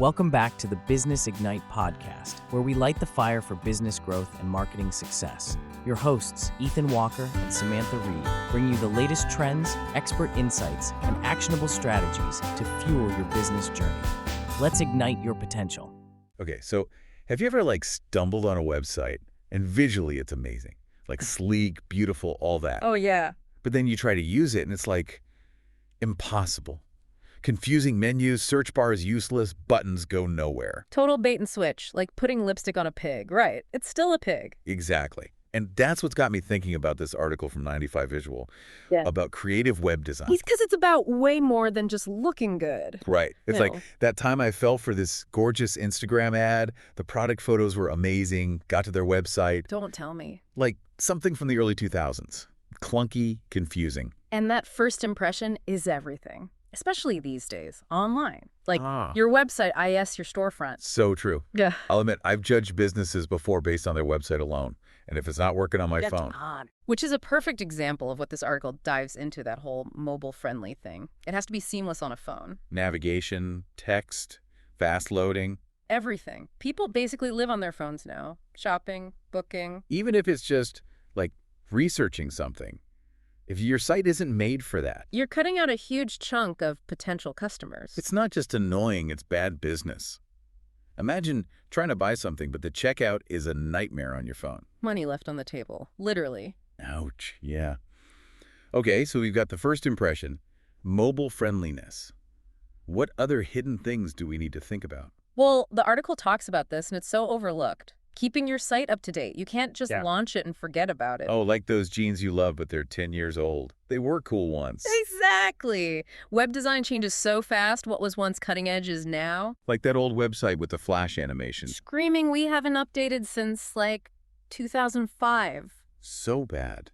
Welcome back to the Business Ignite podcast, where we light the fire for business growth and marketing success. Your hosts, Ethan Walker and Samantha Reed, bring you the latest trends, expert insights, and actionable strategies to fuel your business journey. Let's ignite your potential. Okay, so have you ever stumbled on a website and visually it's amazing? Sleek, beautiful, all that. Oh, yeah. But then you try to use it and it's impossible. Confusing menus, search bars useless, buttons go nowhere. Total bait and switch, like putting lipstick on a pig. Right. It's still a pig. Exactly. And that's what's got me thinking about this article from 95 Visual about creative web design. Because it's about way more than just looking good. Right. It's that time I fell for this gorgeous Instagram ad. The product photos were amazing, got to their website. Don't tell me. Like something from the early 2000s. Clunky, confusing. And that first impression is everything. Especially these days, online. Your website, IS your storefront. So true. Yeah. I'll admit, I've judged businesses before based on their website alone. And if it's not working on my phone. Which is a perfect example of what this article dives into, that whole mobile-friendly thing. It has to be seamless on a phone. Navigation, text, fast loading. Everything. People basically live on their phones now. Shopping, booking. Even if it's just, researching something. If your site isn't made for that, you're cutting out a huge chunk of potential customers. It's not just annoying, it's bad business. Imagine trying to buy something, but the checkout is a nightmare on your phone. Money left on the table, literally. Ouch, yeah. Okay, so we've got the first impression, mobile friendliness. What other hidden things do we need to think about? Well, the article talks about this, and it's so overlooked. Keeping your site up to date. You can't just launch it and forget about it. Oh, like those jeans you love, but they're 10 years old. They were cool once. Exactly. Web design changes so fast. What was once cutting edge is now. Like that old website with the flash animation. Screaming we haven't updated since, 2005. So bad.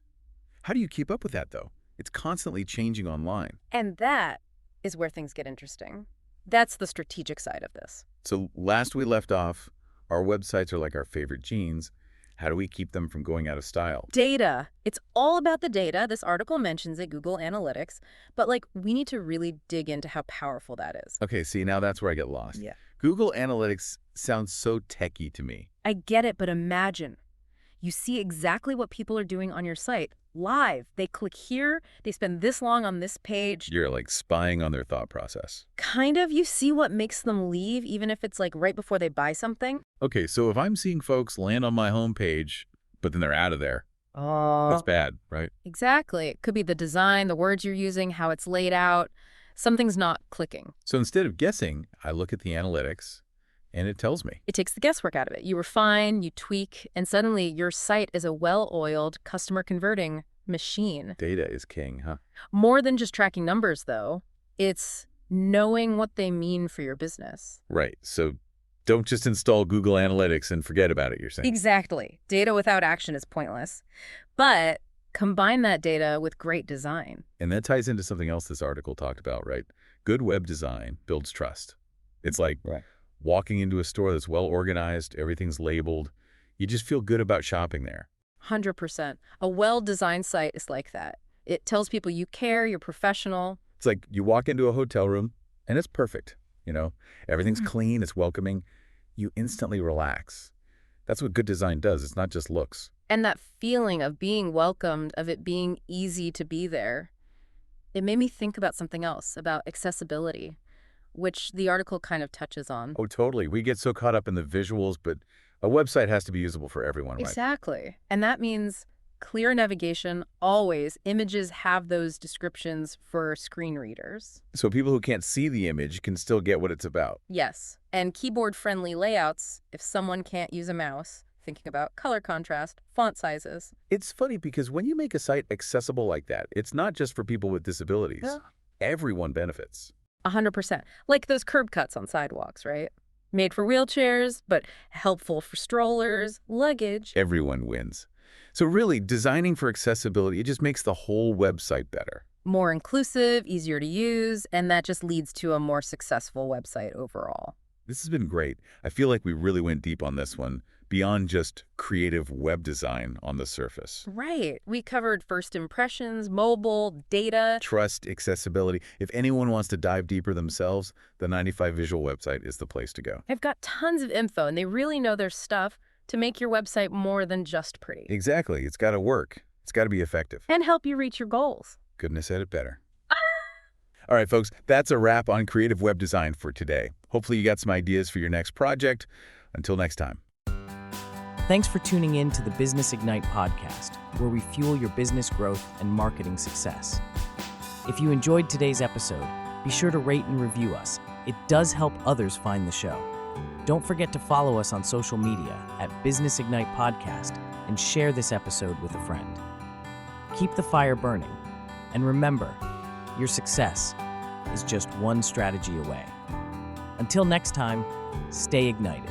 How do you keep up with that, though? It's constantly changing online. And that is where things get interesting. That's the strategic side of this. So last we left off, our websites are like our favorite jeans. How do we keep them from going out of style? Data. It's all about the data. This article mentions it, Google Analytics. But we need to really dig into how powerful that is. Okay, see, now that's where I get lost. Yeah. Google Analytics sounds so techy to me. I get it, but imagine. You see exactly what people are doing on your site live. They click here. They spend this long on this page. You're spying on their thought process. Kind of. You see what makes them leave, even if it's right before they buy something. Okay, so if I'm seeing folks land on my homepage, but then they're out of there, that's bad, right? Exactly. It could be the design, the words you're using, how it's laid out. Something's not clicking. So instead of guessing, I look at the analytics, and it tells me. It takes the guesswork out of it. You refine, you tweak, and suddenly your site is a well-oiled, customer-converting machine. Data is king, huh? More than just tracking numbers, though. It's knowing what they mean for your business. Right. So don't just install Google Analytics and forget about it, you're saying. Exactly. Data without action is pointless. But combine that data with great design. And that ties into something else this article talked about, right? Good web design builds trust. It's like walking into a store that's well organized, everything's labeled. You just feel good about shopping there. 100%. A well-designed site is like that. It tells people you care, you're professional. It's like you walk into a hotel room and it's perfect. Everything's clean, it's welcoming. You instantly relax. That's what good design does. It's not just looks. And that feeling of being welcomed, of it being easy to be there, it made me think about something else, about accessibility, which the article kind of touches on. Oh, totally. We get so caught up in the visuals, but a website has to be usable for everyone, right? Exactly. And that means clear navigation, always. Images have those descriptions for screen readers. So people who can't see the image can still get what it's about. Yes. And keyboard-friendly layouts, if someone can't use a mouse, thinking about color contrast, font sizes. It's funny because when you make a site accessible like that, it's not just for people with disabilities. Yeah. Everyone benefits. 100%. Like those curb cuts on sidewalks, right? Made for wheelchairs, but helpful for strollers, luggage. Everyone wins. So really, designing for accessibility, it just makes the whole website better. More inclusive, easier to use, and that just leads to a more successful website overall. This has been great. I feel like we really went deep on this one, beyond just creative web design on the surface. Right. We covered first impressions, mobile, data. Trust, accessibility. If anyone wants to dive deeper themselves, the 95 Visual website is the place to go. They've got tons of info, and they really know their stuff to make your website more than just pretty. Exactly. It's got to work. It's got to be effective. And help you reach your goals. Couldn't have said it better. All right, folks, that's a wrap on creative web design for today. Hopefully you got some ideas for your next project. Until next time. Thanks for tuning in to the Business Ignite podcast, where we fuel your business growth and marketing success. If you enjoyed today's episode, be sure to rate and review us. It does help others find the show. Don't forget to follow us on social media at Business Ignite Podcast and share this episode with a friend. Keep the fire burning, and remember, your success is just one strategy away. Until next time, stay ignited.